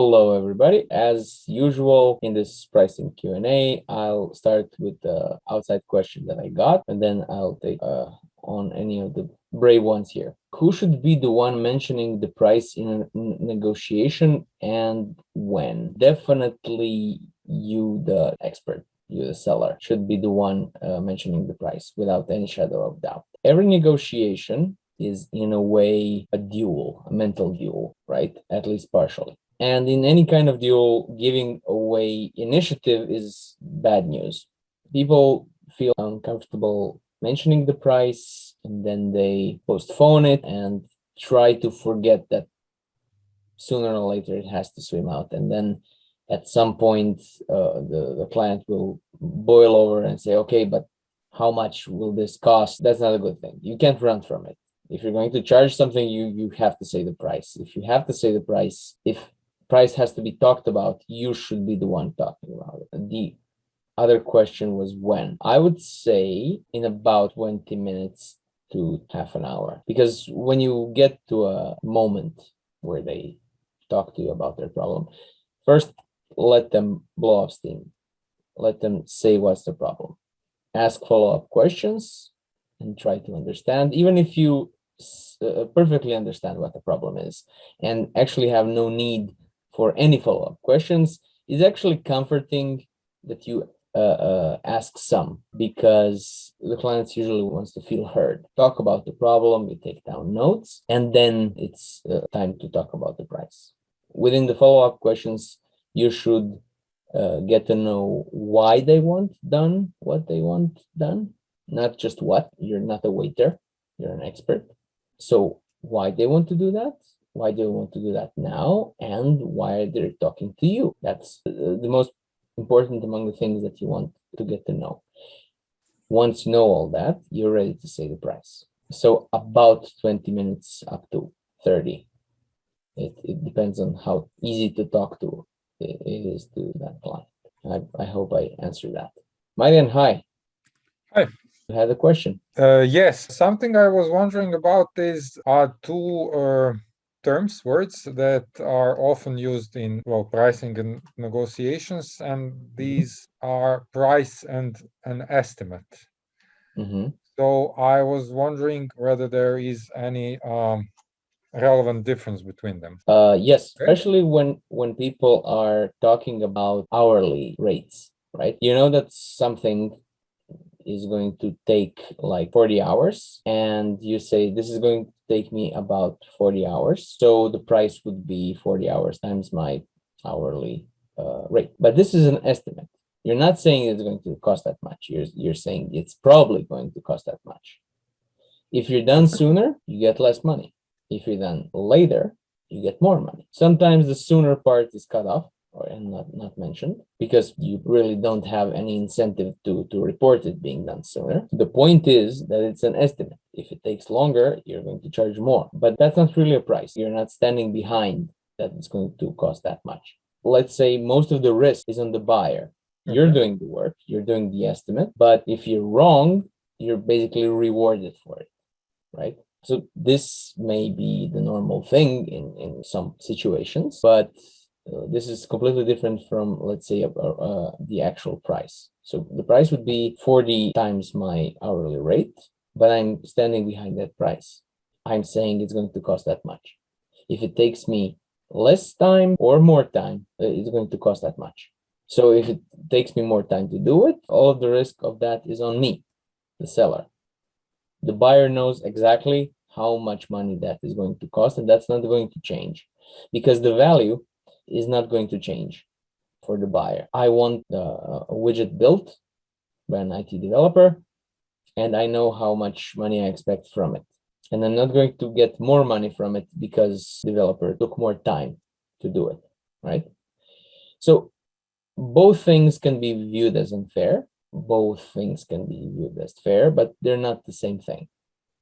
Hello, everybody. As usual, in this pricing Q&A, I'll start with the outside question that I got, and then I'll take on any of the brave ones here. Who should be the one mentioning the price in a negotiation and when? Definitely you, the expert, you, the seller, should be the one mentioning the price without any shadow of doubt. Every negotiation is in a way a duel, a mental duel, right? At least partially. And in any kind of deal, giving away initiative is bad news. People feel uncomfortable mentioning the price, and then they postpone it and try to forget that sooner or later it has to swim out. And then at some point, the client will boil over and say, okay, but how much will this cost? That's not a good thing. You can't run from it. If you're going to charge something, you have to say the price. If you have to say the price, if price has to be talked about, you should be the one talking about it. The other question was when. I would say in about 20 minutes to half an hour, because when you get to a moment where they talk to you about their problem, first let them blow off steam. Let them say what's the problem. Ask follow-up questions and try to understand, even if you perfectly understand what the problem is and actually have no need for any follow-up questions. Is actually comforting that you ask some, because the clients usually wants to feel heard. Talk about the problem, you take down notes, and then it's time to talk about the price. Within the follow-up questions, you should get to know why they want done what they want done, not just what. You're not a waiter, you're an expert. So why they want to do that, why they want to do that now, and why they're talking to you. That's the most important among the things that you want to get to know. Once you know all that, you're ready to say the price. So about 20 minutes up to 30. It depends on how easy to talk to it is to that client. I hope I answered that. Marian, hi. Hi. You had a question. Yes, something I was wondering about is two words that are often used in pricing and negotiations, and these are price and an estimate. So I was wondering whether there is any relevant difference between them. Yes, especially when people are talking about hourly rates, right? You know that something is going to take like 40 hours, and you say this is going to take me about 40 hours, so the price would be 40 hours times my hourly rate. But this is an estimate. You're not saying it's going to cost that much. You're saying it's probably going to cost that much. If you're done sooner, you get less money. If you're done later, you get more money. Sometimes the sooner part is cut off and not mentioned, because you really don't have any incentive to report it being done sooner. The point is that it's an estimate. If it takes longer, you're going to charge more, but that's not really a price. You're not standing behind that it's going to cost that much. Let's say most of the risk is on the buyer. You're doing the work, you're doing the estimate, but if you're wrong, you're basically rewarded for it, right? So this may be the normal thing in some situations, but this is completely different from, let's say, the actual price. So the price would be 40 times my hourly rate, but I'm standing behind that price. I'm saying it's going to cost that much. If it takes me less time or more time, it's going to cost that much. So if it takes me more time to do it, all of the risk of that is on me, the seller. The buyer knows exactly how much money that is going to cost, and that's not going to change, because the value is not going to change for the buyer. I want a widget built by an IT developer, and I know how much money I expect from it. And I'm not going to get more money from it because the developer took more time to do it, right? So both things can be viewed as unfair. Both things can be viewed as fair, but they're not the same thing.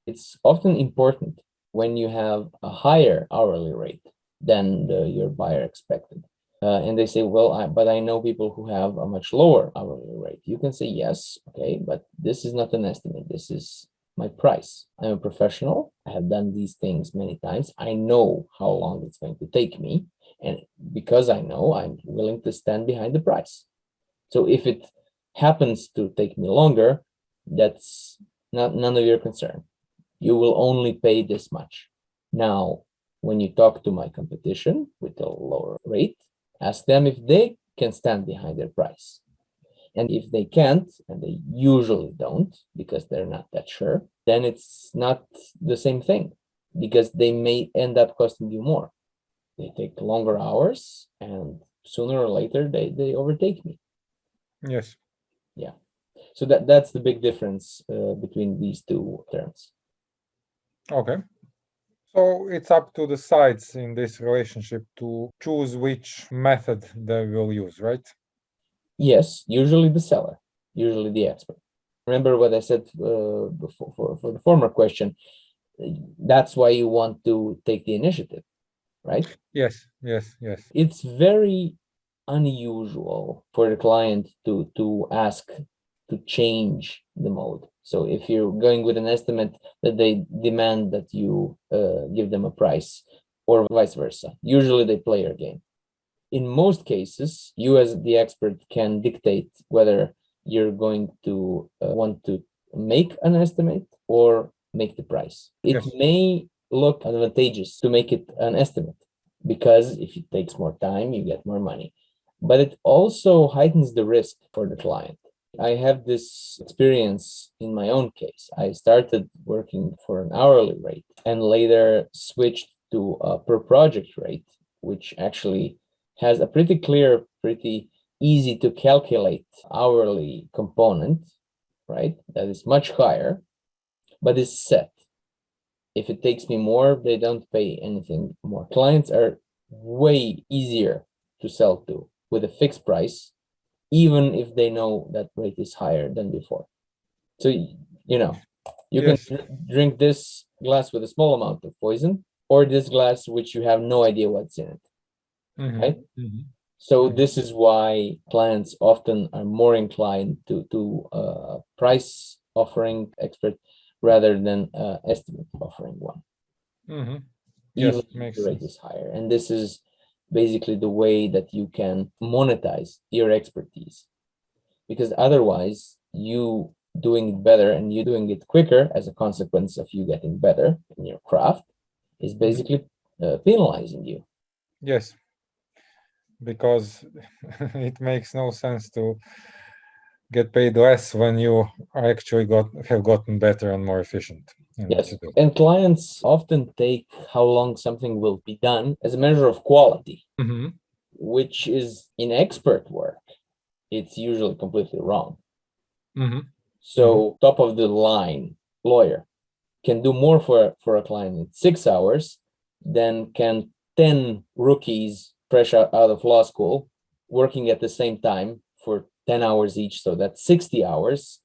It's often important when you have a higher hourly rate than your buyer expected. And they say, well, but I know people who have a much lower hourly rate. You can say, yes, okay, but this is not an estimate. This is my price. I'm a professional. I have done these things many times. I know how long it's going to take me. And because I know, I'm willing to stand behind the price. So if it happens to take me longer, that's none of your concern. You will only pay this much. Now, when you talk to my competition with a lower rate, ask them if they can stand behind their price. And if they can't, and they usually don't because they're not that sure, then it's not the same thing because they may end up costing you more. They take longer hours and sooner or later they overtake me. Yes. Yeah. So that's the big difference between these two terms. Okay. So it's up to the sides in this relationship to choose which method they will use, right? Yes, usually the seller, usually the expert. Remember what I said before for the former question. That's why you want to take the initiative, right? Yes. It's very unusual for the client to ask to change the mode. So if you're going with an estimate that they demand that you give them a price or vice versa, usually they play your game. In most cases, you as the expert can dictate whether you're going to want to make an estimate or make the price. It Yes. may look advantageous to make it an estimate because if it takes more time, you get more money. But it also heightens the risk for the client. I have this experience in my own case. I started working for an hourly rate and later switched to a per project rate, which actually has a pretty clear, pretty easy to calculate hourly component, right? That is much higher, but is set. If it takes me more, they don't pay anything more. Clients are way easier to sell to with a fixed price, even if they know that rate is higher than before. So, you know, you can Yes. drink this glass with a small amount of poison, or this glass which you have no idea what's in it, right? So this is why clients often are more inclined to price offering expert rather than estimate offering one, Yes, even if makes the rate sense. is higher. And this is basically the way that you can monetize your expertise, because otherwise you doing it better and you doing it quicker as a consequence of you getting better in your craft is basically penalizing you. Yes, because it makes no sense to get paid less when you actually have gotten better and more efficient in what Yes, you do. and clients often take how long something will be done as a measure of quality, which is in expert work, it's usually completely wrong. So top of the line lawyer can do more for a client in 6 hours than can 10 rookies fresh out of law school working at the same time for 10 hours each. So that's 60 hours.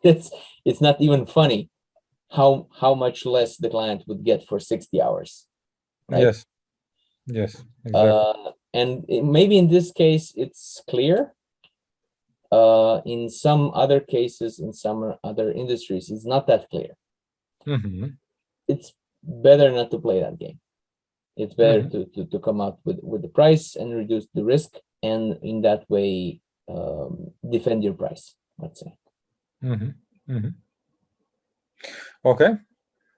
It's not even funny how much less the client would get for 60 hours, right? Yes, exactly. And maybe in this case it's clear. In some other cases, in some other industries, it's not that clear. It's better not to play that game. It's better to come out with the price and reduce the risk, and in that way defend your price, let's say. Okay.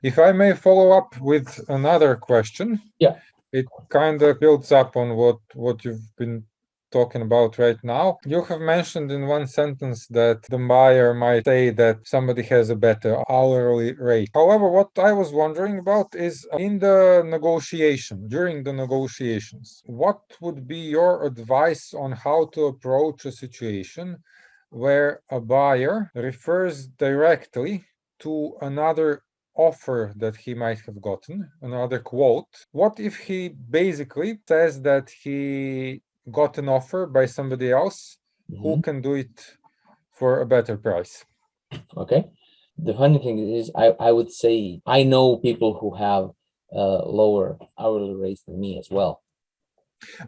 If I may follow up with another question. Yeah. It kind of builds up on what you've been talking about right now. You have mentioned in one sentence that the buyer might say that somebody has a better hourly rate. However, what I was wondering about is in the negotiation, during the negotiations, what would be your advice on how to approach a situation where a buyer refers directly to another offer that he might have gotten, another quote? What if he basically says that he got an offer by somebody else who can do it for a better price? Okay. The funny thing is, I would say I know people who have lower hourly rates than me as well.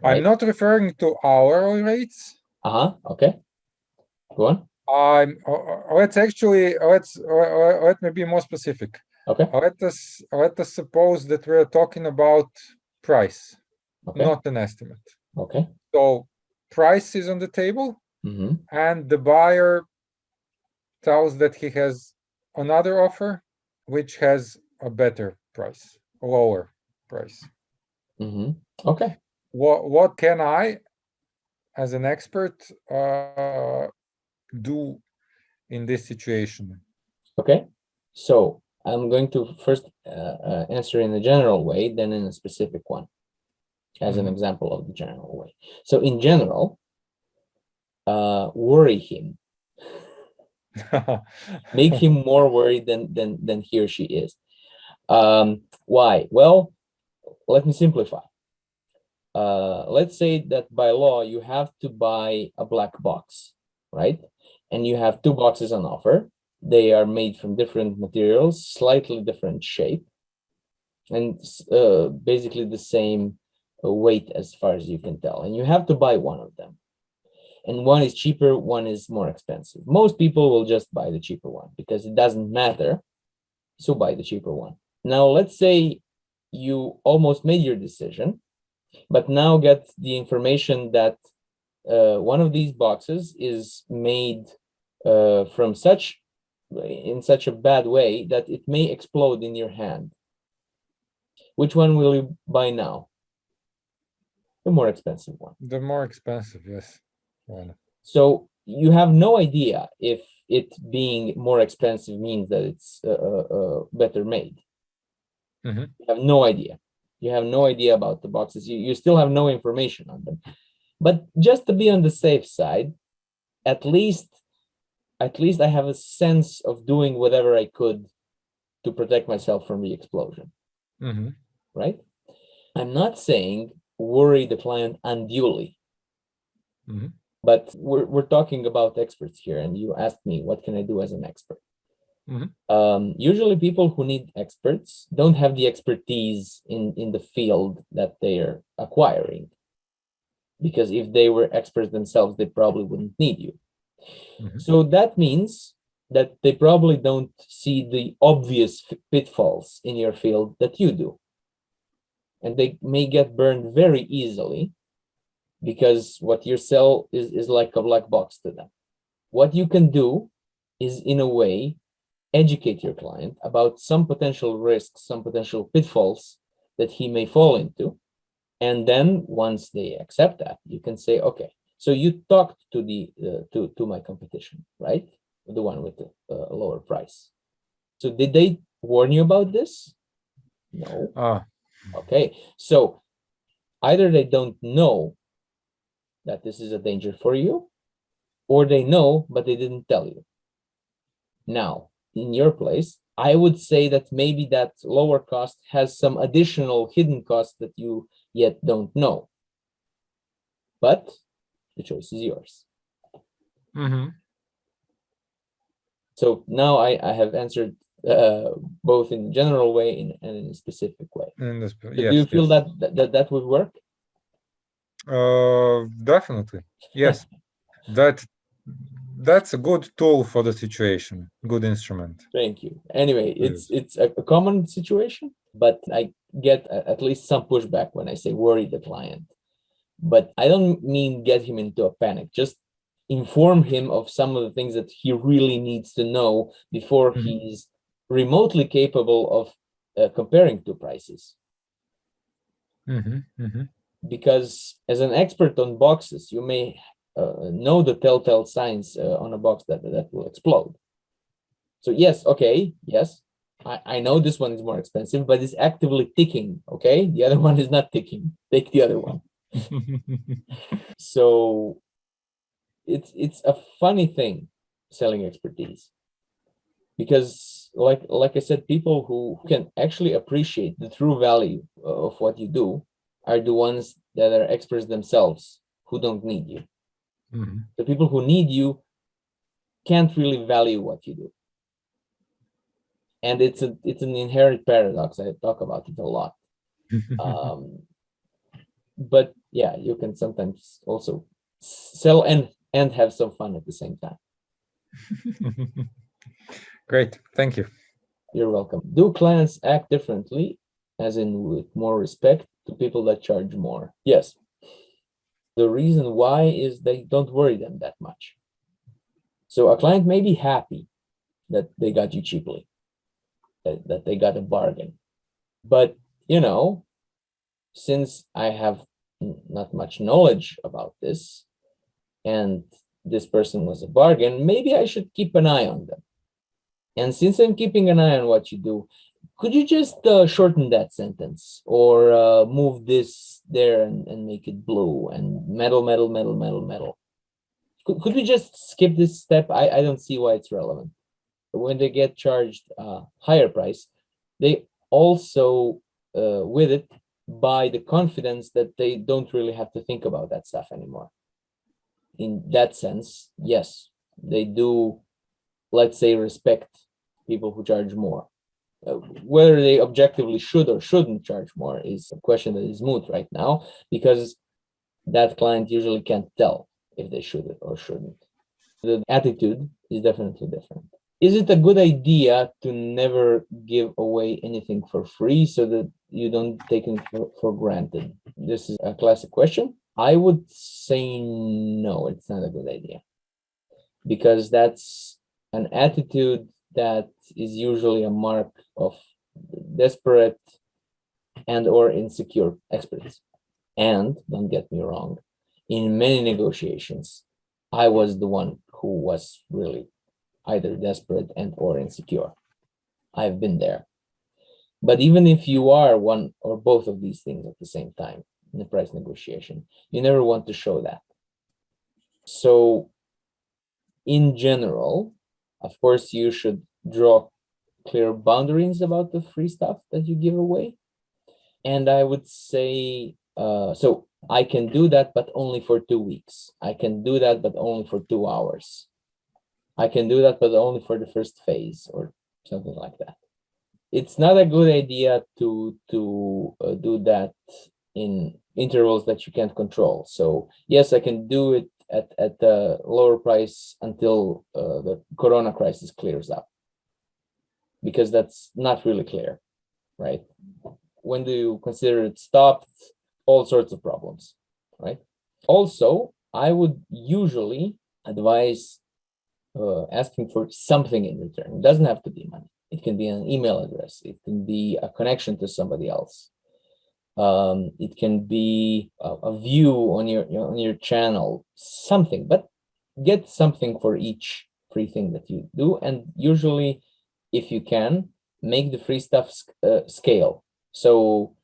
I'm not referring to hourly rates. Okay. Go on. Let me be more specific. Okay. Let us suppose that we're talking about price, Okay. not an estimate. Okay. So price is on the table, Mm-hmm. and the buyer tells that he has another offer which has a better price, a lower price. Mm-hmm. Okay. What can I, as an expert, do in this situation? Okay. So I'm going to first answer in a general way, then in a specific one, as an Mhm. example of the general way. So in general, worry him, make him more worried than he or she is. Why? Well, let me simplify. Let's say that by law you have to buy a black box, right? And you have two boxes on offer. They are made from different materials, slightly different shape, and basically the same weight as far as you can tell. And you have to buy one of them. And one is cheaper, one is more expensive. Most people will just buy the cheaper one because it doesn't matter. So buy the cheaper one. Now, let's say you almost made your decision, but now get the information that one of these boxes is made from in such a bad way that it may explode in your hand. Which one will you buy now? The more expensive one. The more expensive, yes. Well, So you have no idea if it being more expensive means that it's better made. mhm. You have no idea. You have no idea about the boxes. You still have no information on them. But just to be on the safe side, at least I have a sense of doing whatever I could to protect myself from the explosion, Mhm. right? I'm not saying worry the client unduly, Mhm. but we're talking about experts here, and you asked me what can I do as an expert. Mhm. Usually people who need experts don't have the expertise in the field that they're acquiring, because if they were experts themselves, they probably wouldn't need you. Mhm. So that means that they probably don't see the obvious pitfalls in your field that you do. And they may get burned very easily because what you sell is like a black box to them. What you can do is, in a way, educate your client about some potential risks, some potential pitfalls that he may fall into. And then once they accept that, you can say, okay, so you talked to the to my competition, right? The one with the lower price. So did they warn you about this? No. Ah, Okay. So either they don't know that this is a danger for you, or they know, but they didn't tell you. Now, in your place, I would say that maybe that lower cost has some additional hidden costs that you yet don't know. But the choice is yours. mhm. So now I have answered both in a general way and in a specific way. So do you Yes, feel yes. that would work? Definitely. Yes. That that's a good tool for the situation. Good instrument. Thank you. Anyway, It is. it's a common situation, but I get at least some pushback when I say worry the client. But I don't mean get him into a panic. Just inform him of some of the things that he really needs to know before Mhm. he's remotely capable of comparing two prices. Mhm. Mhm. Because as an expert on boxes, you may know the telltale signs on a box that will explode. So yes, okay, yes, I know this one is more expensive, but it's actively ticking. Okay, the other one is not ticking. Take the other one. So it's a funny thing, selling expertise, because like I said, people who can actually appreciate the true value of what you do are the ones that are experts themselves who don't need you. Mhm. The people who need you can't really value what you do, and it's an inherent paradox. I talk about it a lot. um, but yeah, you can sometimes also sell and have some fun at the same time. Great. Thank you. You're welcome. Do clients act differently, as in with more respect to people that charge more. Yes. The reason why is they don't worry them that much. So a client may be happy that they got you cheaply, that they got a bargain. But, since I have not much knowledge about this, and this person was a bargain, maybe I should keep an eye on them. And since I'm keeping an eye on what you do, could you just shorten that sentence or move this there and make it blue and metal, metal, metal, metal, metal? Could we just skip this step? I don't see why it's relevant. When they get charged a higher price, they also, with it, buy the confidence that they don't really have to think about that stuff anymore. In that sense, yes, they do, let's say, respect people who charge more. Whether they objectively should or shouldn't charge more is a question that is moot right now, because that client usually can't tell if they should or shouldn't. The attitude is definitely different. Is it a good idea to never give away anything for free so that you don't take it for granted? This is a classic question. I would say no, it's not a good idea, because that's an attitude that is usually a mark of desperate and or insecure experts. And don't get me wrong, in many negotiations, I was the one who was really either desperate and or insecure. I've been there. But even if you are one or both of these things at the same time in the price negotiation, you never want to show that. So in general, of course, you should draw clear boundaries about the free stuff that you give away. And I would say, so I can do that, but only for 2 weeks. I can do that, but only for 2 hours. I can do that, but only for the first phase or something like that. It's not a good idea to do that in intervals that you can't control. So yes, I can do it at a lower price until the Corona crisis clears up, because that's not really clear, right? When do you consider it stopped? All sorts of problems, right? Also, I would usually advise asking for something in return. It doesn't have to be money. It can be an email address. It can be a connection to somebody else. It can be a view on your channel, something, but get something for each free thing that you do. And usually, if you can, make the free stuff scale. So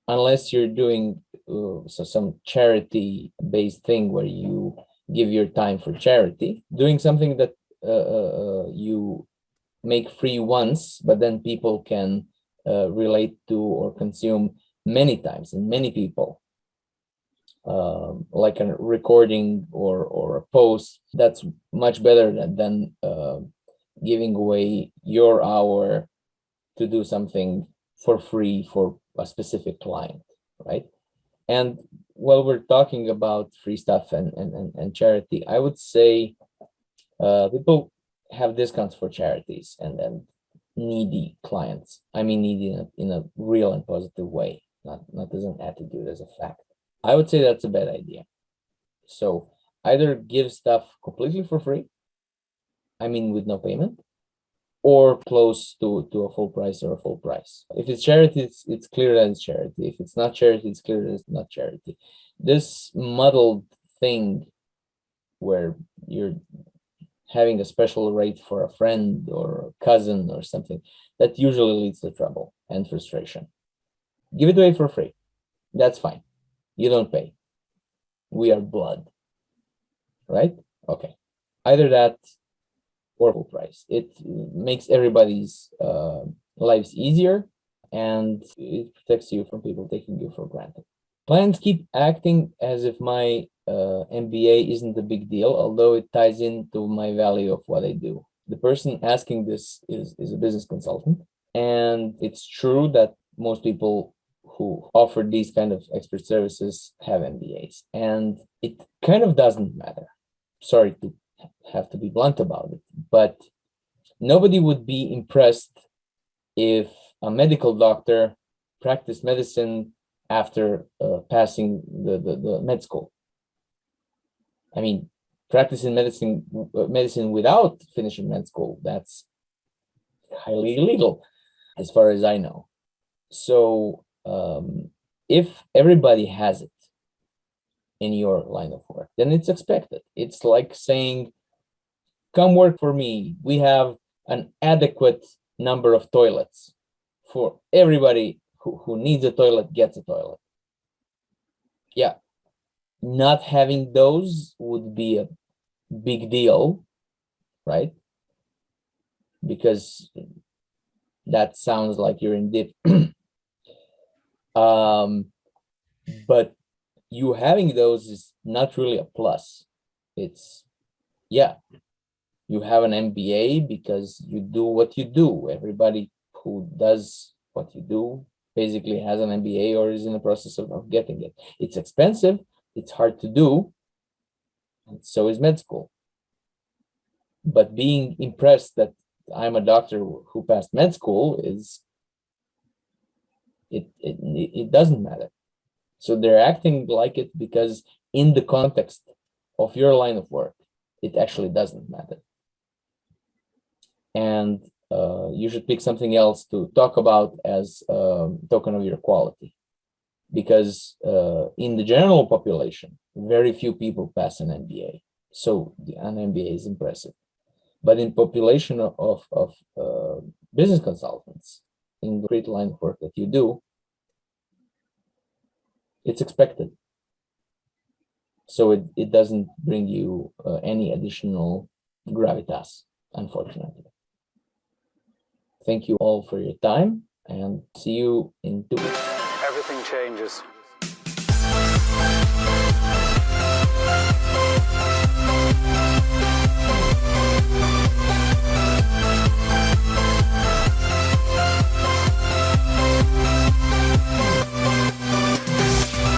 unless you're doing some charity-based thing where you give your time for charity, doing something that you make free once, but then people can relate to or consume many times, and many people, like a recording or a post, that's much better than giving away your hour to do something for free for a specific client, right? And while we're talking about free stuff and charity, I would say people have discounts for charities and needy clients. I mean needy in a real and positive way, not as an attitude, as a fact. I would say that's a bad idea. So either give stuff completely for free, I mean with no payment, or close to a full price or a full price. If it's charity, it's clear that it's charity. If it's not charity, it's clear that it's not charity. This muddled thing where you're having a special rate for a friend or a cousin or something, that usually leads to trouble and frustration. Give it away for free. That's fine. You don't pay. We are blood, right? Okay. Either that or full price. It makes everybody's lives easier, and it protects you from people taking you for granted. Clients keep acting as if my MBA isn't a big deal, although it ties into my value of what I do. The person asking this is a business consultant, and it's true that most people who offer these kind of expert services have MBAs, and it kind of doesn't matter. Sorry to have to be blunt about it, but nobody would be impressed if a medical doctor practice medicine after passing the med school. I mean, practicing medicine without finishing med school, that's highly illegal, as far as I know. So if everybody has it in your line of work, then it's expected. It's like saying, come work for me. We have an adequate number of toilets for everybody who needs a toilet, gets a toilet. Yeah, not having those would be a big deal, right? Because that sounds like you're in deep. But you having those is not really a plus. It's, yeah, you have an MBA because you do what you do. Everybody who does what you do basically has an MBA or is in the process of getting it. It's expensive, it's hard to do, and so is med school. But being impressed that I'm a doctor who passed med school is, it doesn't matter. So they're acting like it because in the context of your line of work, it actually doesn't matter. And you should pick something else to talk about as a token of your quality. Because in the general population, very few people pass an MBA. So an MBA is impressive. But in population of business consultants, in the great line of work that you do, it's expected. So it doesn't bring you any additional gravitas, unfortunately. Thank you all for your time and see you in 2 weeks. Everything changes.